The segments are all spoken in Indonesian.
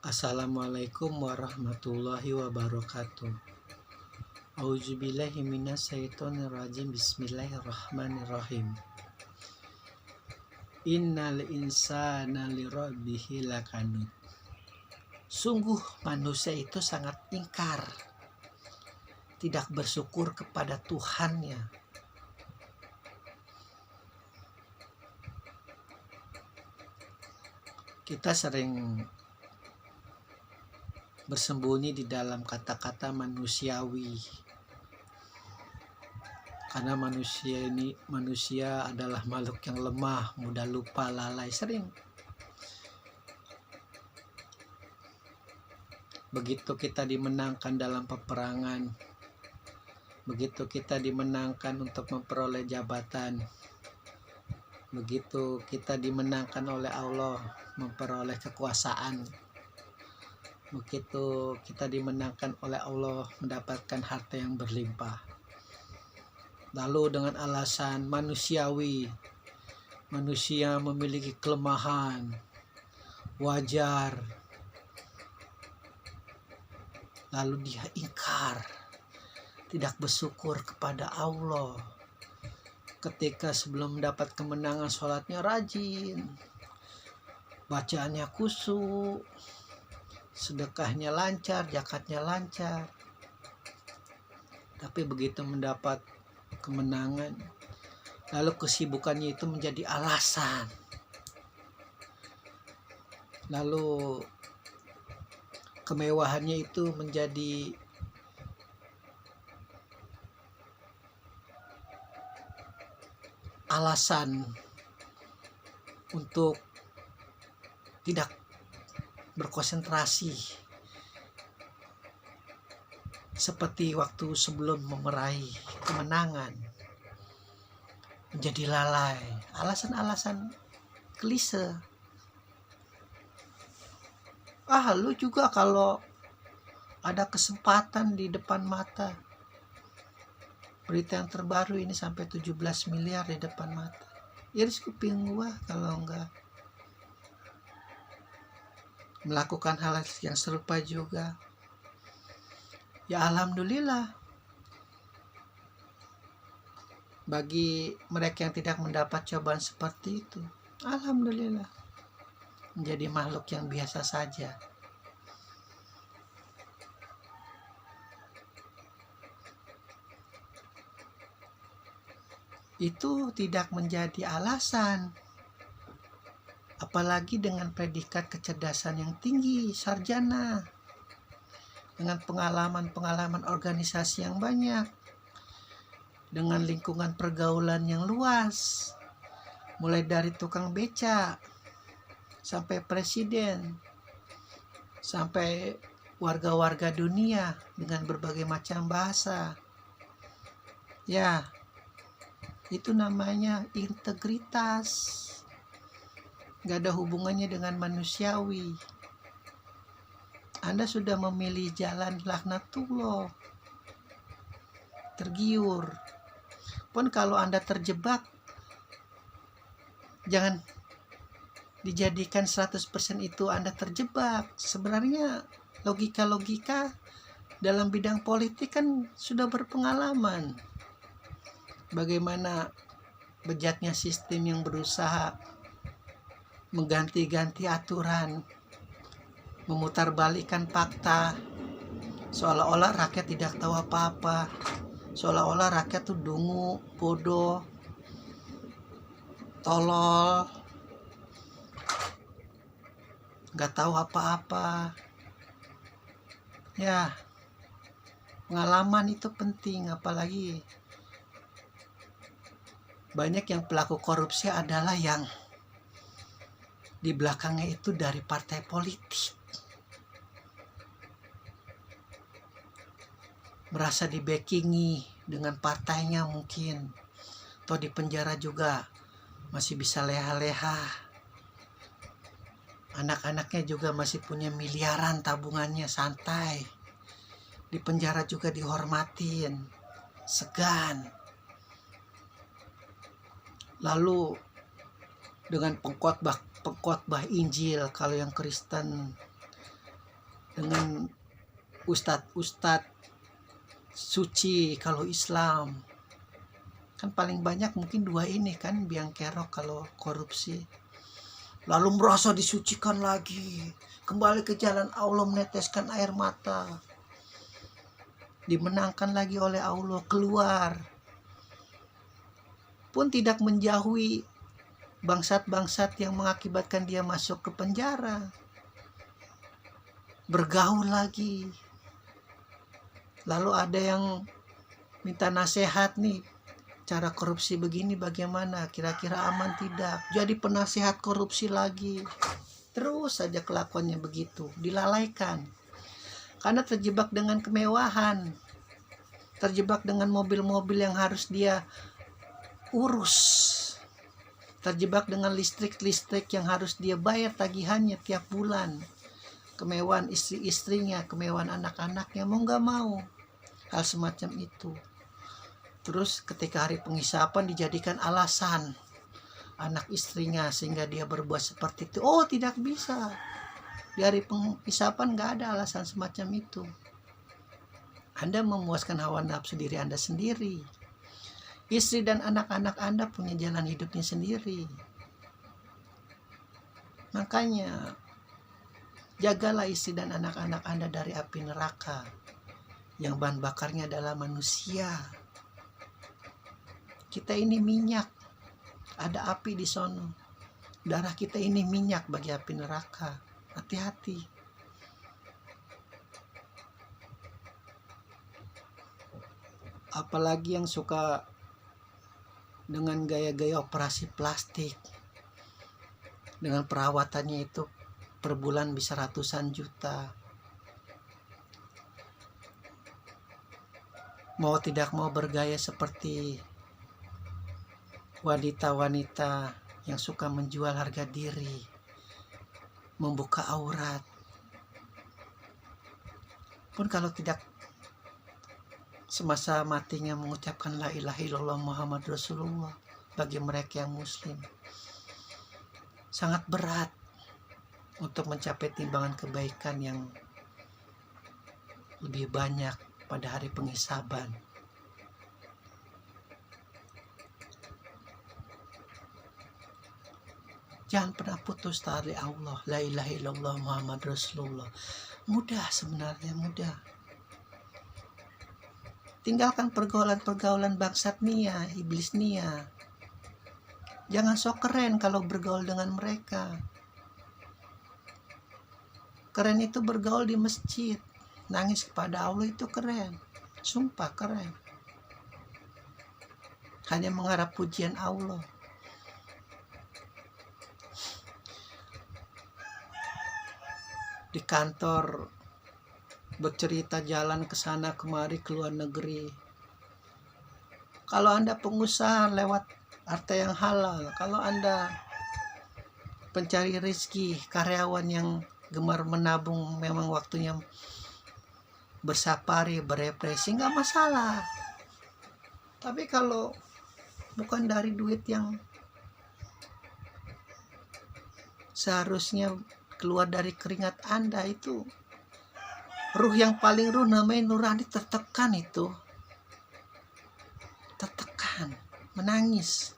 Assalamualaikum warahmatullahi wabarakatuh. Auzubillahi minasyaitonirrajim. Bismillahirrahmanirrahim. Innal insana lirabbihi lakanud. Sungguh manusia itu sangat ingkar, tidak bersyukur kepada Tuhannya. Kita sering bersembunyi di dalam kata-kata manusiawi, karena manusia adalah makhluk yang lemah, mudah lupa, lalai. Sering begitu kita dimenangkan dalam peperangan, begitu kita dimenangkan untuk memperoleh jabatan, begitu kita dimenangkan oleh Allah memperoleh kekuasaan, begitu kita dimenangkan oleh Allah mendapatkan harta yang berlimpah, lalu dengan alasan manusiawi, manusia memiliki kelemahan, wajar, lalu dia ingkar, tidak bersyukur kepada Allah. Ketika sebelum mendapat kemenangan, sholatnya rajin, bacaannya khusyuk, sedekahnya lancar, zakatnya lancar. Tapi begitu mendapat kemenangan, lalu kesibukannya itu menjadi alasan, lalu kemewahannya itu menjadi alasan untuk tidak berkonsentrasi seperti waktu sebelum meraih kemenangan, menjadi lalai. Alasan-alasan klise. Lu juga kalau ada kesempatan di depan mata, berita yang terbaru ini sampai 17 miliar di depan mata, iris kuping gua kalau enggak melakukan hal yang serupa juga. Ya alhamdulillah, bagi mereka yang tidak mendapat cobaan seperti itu, alhamdulillah, menjadi makhluk yang biasa saja. Itu tidak menjadi alasan, apalagi dengan predikat kecerdasan yang tinggi, sarjana, dengan pengalaman organisasi yang banyak, dengan lingkungan pergaulan yang luas, mulai dari tukang beca sampai presiden, sampai warga-warga dunia dengan berbagai macam bahasa. Ya, itu namanya integritas. Gak ada hubungannya dengan manusiawi. Anda sudah memilih jalan laknatullah, tergiur. Pun kalau Anda terjebak, jangan dijadikan 100% itu Anda terjebak. Sebenarnya logika-logika dalam bidang politik kan sudah berpengalaman. Bagaimana bejatnya sistem yang berusaha mengganti-ganti aturan, memutarbalikkan fakta, seolah-olah rakyat tidak tahu apa-apa, seolah-olah rakyat tuh dungu, bodoh, tolol, gak tahu apa-apa. Ya, pengalaman itu penting, apalagi banyak yang pelaku korupsi adalah yang di belakangnya itu dari partai politik, merasa dibackingi dengan partainya mungkin, atau di penjara juga masih bisa leha-leha, anak-anaknya juga masih punya miliaran tabungannya, santai, di penjara juga dihormatin, segan. Lalu dengan pengkhotbah Injil, kalau yang Kristen dengan ustadz suci. Kalau Islam kan paling banyak mungkin dua ini kan, biang kerok kalau korupsi. Lalu merasa disucikan lagi, kembali ke jalan Allah, meneteskan air mata, dimenangkan lagi oleh Allah, keluar pun tidak menjauhi bangsat-bangsat yang mengakibatkan dia masuk ke penjara, bergaul lagi. Lalu ada yang minta nasihat nih, cara korupsi begini bagaimana, kira-kira aman tidak, jadi penasehat korupsi lagi. Terus saja kelakuannya begitu, dilalaikan karena terjebak dengan kemewahan, terjebak dengan mobil-mobil yang harus dia urus, terjebak dengan listrik yang harus dia bayar tagihannya tiap bulan, kemewahan istri-istrinya, kemewahan anak-anaknya, mau gak mau hal semacam itu. Terus ketika hari penghisapan dijadikan alasan anak istrinya sehingga dia berbuat seperti itu. Oh, tidak bisa. Di hari penghisapan gak ada alasan semacam itu. Anda memuaskan hawa nafsu diri Anda sendiri. Istri dan anak-anak Anda punya jalan hidupnya sendiri. Makanya jagalah istri dan anak-anak Anda dari api neraka yang bahan bakarnya adalah manusia. Kita ini minyak, ada api di sono. Darah kita ini minyak bagi api neraka. Hati-hati. Apalagi yang suka dengan gaya-gaya operasi plastik, dengan perawatannya itu per bulan bisa ratusan juta. Mau tidak mau bergaya seperti wanita-wanita yang suka menjual harga diri, membuka aurat. Pun kalau tidak semasa matinya mengucapkan la ilaha illallah Muhammad Rasulullah, bagi mereka yang muslim sangat berat untuk mencapai timbangan kebaikan yang lebih banyak pada hari penghisaban. Jangan pernah putus tali Allah, la ilaha illallah Muhammad Rasulullah. Mudah sebenarnya, mudah. Tinggalkan pergaulan-pergaulan bangsat nia, iblis nia. Jangan sok keren kalau bergaul dengan mereka. Keren itu bergaul di masjid, nangis kepada Allah itu keren. Sumpah keren. Hanya mengharap pujian Allah. Di kantor bercerita jalan ke sana kemari ke luar negeri. Kalau Anda pengusaha lewat harta yang halal, kalau Anda pencari rezeki, karyawan yang gemar menabung, memang waktunya bersafari, berepresi, nggak masalah. Tapi kalau bukan dari duit yang seharusnya keluar dari keringat Anda, itu ruh yang paling ruh namanya nurani tertekan, itu tertekan, menangis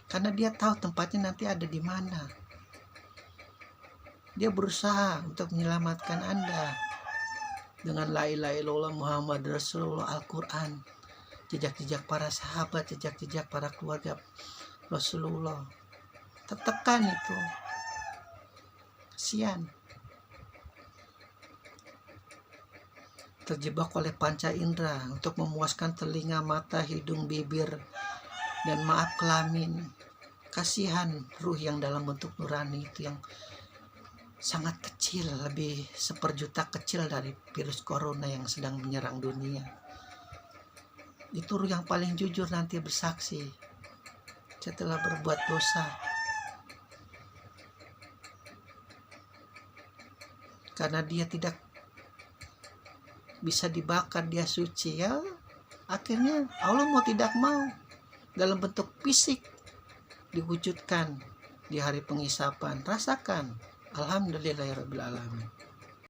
karena dia tahu tempatnya nanti ada di mana. Dia berusaha untuk menyelamatkan Anda dengan la ilaha illallah Muhammad Rasulullah, Al-Quran, jejak-jejak para sahabat, jejak-jejak para keluarga Rasulullah. Tertekan itu, kasihan. Terjebak oleh panca indera untuk memuaskan telinga, mata, hidung, bibir, dan maaf kelamin. Kasihan ruh yang dalam bentuk nurani itu yang sangat kecil, lebih seperjuta kecil dari virus corona yang sedang menyerang dunia. Itu ruh yang paling jujur nanti bersaksi setelah berbuat dosa. Karena dia tidak bisa dibakar, dia suci, ya akhirnya Allah mau tidak mau dalam bentuk fisik diwujudkan di hari penghisapan. Rasakan. Alhamdulillahirabbil alamin.